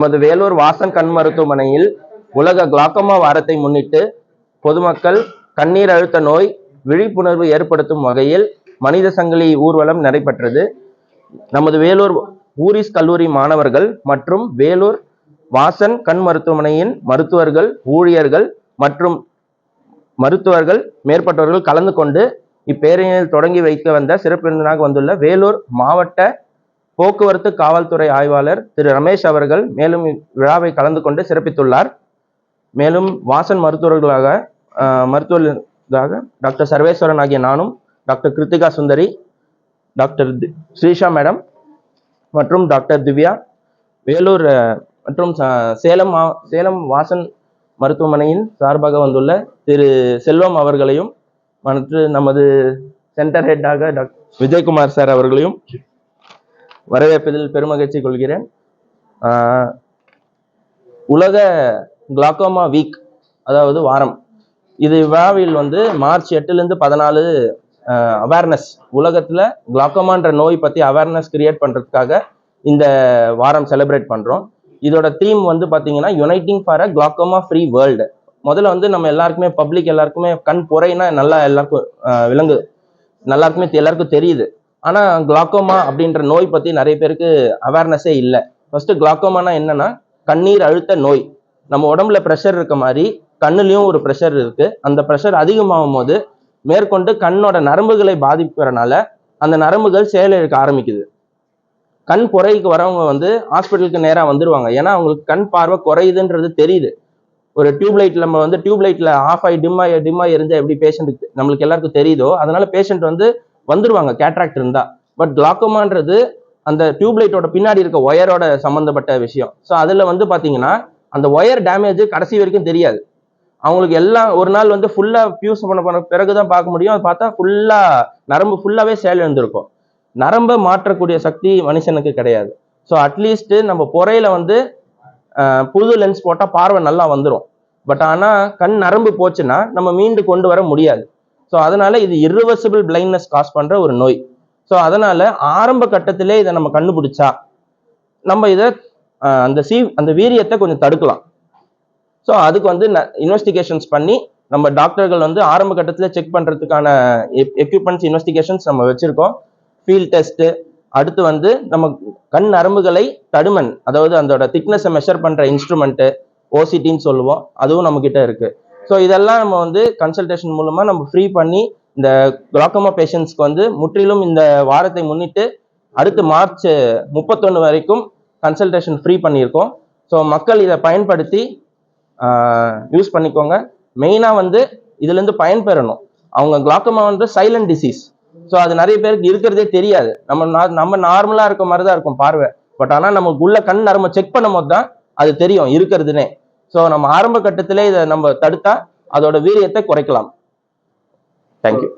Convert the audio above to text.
நமது வேலூர் வாசன் கண் மருத்துவமனையில் உலக கிளாக்கோமா வாரத்தை முன்னிட்டு பொதுமக்கள் கண்ணீர் அழுத்த நோய் விழிப்புணர்வு ஏற்படுத்தும் வகையில் மனித சங்கிலி ஊர்வலம் நடைபெற்றது. நமது வேலூர் ஊரிஸ் கல்லூரி மாணவர்கள் மற்றும் வேலூர் வாசன் கண் மருத்துவமனையின் மருத்துவர்கள், ஊழியர்கள் மற்றும் மருத்துவர்கள் மேற்பட்டவர்கள் கலந்து கொண்டு இப்பேரணியில் தொடங்கி வைக்க வந்த சிறப்பு விருந்தினராக வந்துள்ள வேலூர் மாவட்ட போக்குவரத்து காவல்துறை ஆய்வாளர் திரு ரமேஷ் அவர்கள் மேலும் விழாவை கலந்து கொண்டு சிறப்பித்துள்ளார். மேலும் வாசன் மருத்துவர்களாக டாக்டர் சர்வேஸ்வரன் ஆகிய நானும், டாக்டர் கிருத்திகா சுந்தரி, டாக்டர் ஸ்ரீஷா மேடம் மற்றும் டாக்டர் திவ்யா, வேலூர் மற்றும் சேலம் வாசன் மருத்துவமனையின் சார்பாக வந்துள்ள திரு செல்வம் அவர்களையும் மற்றும் நமது சென்டர் ஹெட்டாக டாக்டர் விஜயகுமார் சார் அவர்களையும் வரவேற்பதில் பெருமகிழ்ச்சி கொள்கிறேன். உலக கிளாக்கோமா வீக், அதாவது வாரம், இது விழாவில் மார்ச் 8லேருந்து 14 அவேர்னஸ், உலகத்துல கிளாக்கோமான்ற நோய் பத்தி அவேர்னஸ் கிரியேட் பண்றதுக்காக இந்த வாரம் செலிப்ரேட் பண்றோம். இதோட தீம் பாத்தீங்கன்னா uniting for a glaucoma free world. முதல்ல நம்ம எல்லாருக்குமே, பப்ளிக் எல்லாருக்குமே கண் பொறைனா நல்லா எல்லாருக்கும் விளங்குது, எல்லாருக்கும் தெரியுது. ஆனா கிளாக்கோமா அப்படின்ற நோய் பத்தி நிறைய பேருக்கு அவேர்னஸே இல்லை. ஃபர்ஸ்ட் கிளாக்கோமானா என்னன்னா கண்ணீர் அழுத்த நோய். நம்ம உடம்புல ப்ரெஷர் இருக்க மாதிரி கண்ணுலயும் ஒரு ப்ரெஷர் இருக்கு. அந்த ப்ரெஷர் அதிகமாகும் போது மேற்கொண்டு கண்ணோட நரம்புகளை பாதிக்கிறனால அந்த நரம்புகள் செயலிழக்க ஆரம்பிக்குது. கண் பொறைக்கு வரவங்க ஹாஸ்பிட்டலுக்கு நேரா வந்துருவாங்க. ஏன்னா அவங்களுக்கு கண் பார்வை குறையுதுன்றது தெரியுது. ஒரு டியூப்லைட், நம்ம டியூப்லைட்ல ஆஃப் ஆகி டிம்மா எரிஞ்சா எப்படி பேஷண்ட்டுக்கு நம்மளுக்கு எல்லாருக்கும் தெரியுதோ, அதனால பேஷண்ட் வந்துருவாங்க கேட்ராக்ட் இருந்தா. பட் கிளாக்கோமான்றது அந்த டியூப்லைட்டோட பின்னாடி இருக்க ஒயரோட சம்பந்தப்பட்ட விஷயம். ஸோ அதுல பாத்தீங்கன்னா அந்த ஒயர் டேமேஜ் கடைசி வரைக்கும் தெரியாது. அவங்களுக்கு எல்லாம் ஒரு நாள் ஃபுல்லா பியூஸ் பண்ண பிறகுதான் பார்க்க முடியும். அதை பார்த்தா ஃபுல்லா நரம்பு ஃபுல்லாவே செயலிழந்திருக்கும். நரம்பை மாற்றக்கூடிய சக்தி மனுஷனுக்கு கிடையாது. ஸோ அட்லீஸ்ட் நம்ம பொறையில புது லென்ஸ் போட்டா பார்வை நல்லா வந்துடும். பட் ஆனா கண் நரம்பு போச்சுன்னா நம்ம மீண்டு கொண்டு வர முடியாது. ஸோ அதனால இது இர்ரிவர்சிபிள் பிளைண்ட்னஸ் காஸ் பண்ற ஒரு நோய். ஸோ அதனால ஆரம்ப கட்டத்திலே இதை நம்ம கண்டுபிடிச்சா நம்ம இதை அந்த வீரியத்தை கொஞ்சம் தடுக்கலாம். ஸோ அதுக்கு இன்வெஸ்டிகேஷன்ஸ் பண்ணி நம்ம டாக்டர்கள் ஆரம்ப கட்டத்தில் செக் பண்றதுக்கான எக்யூப்மெண்ட்ஸ், இன்வெஸ்டிகேஷன்ஸ் நம்ம வச்சிருக்கோம். ஃபீல்ட் டெஸ்ட், அடுத்து நம்ம கண் நரம்புகளை தடுமன், அதாவது அதோட திக்னஸை மெஷர் பண்ற இன்ஸ்ட்ருமெண்ட் ஓசிடின்னு சொல்லுவோம், அதுவும் நம்ம கிட்ட இருக்கு. ஸோ இதெல்லாம் நம்ம கன்சல்டேஷன் மூலமா நம்ம ஃப்ரீ பண்ணி இந்த கிளாக்கோமா பேஷண்ட்ஸ்க்கு முற்றிலும் இந்த வாரத்தை முன்னிட்டு அடுத்து மார்ச் 31 வரைக்கும் கன்சல்டேஷன் ஃப்ரீ பண்ணியிருக்கோம். ஸோ மக்கள் இதை பயன்படுத்தி யூஸ் பண்ணிக்கோங்க. மெயினா இதுல இருந்து பயன்பெறணும். அவங்க கிளாக்கோமா சைலண்ட் டிசீஸ். ஸோ அது நிறைய பேருக்கு இருக்கிறதே தெரியாது. நம்ம நார்மலா இருக்க மாதிரி தான் இருக்கும் பார்வை. பட் ஆனா நமக்கு உள்ள கண் நரம்பை செக் பண்ணும் போது தான் அது தெரியும் இருக்கிறதுனே. ஸோ நம்ம ஆரம்ப கட்டத்திலே இதை நம்ம தடுத்தா அதோட வீரியத்தை குறைக்கலாம். தேங்க்யூ.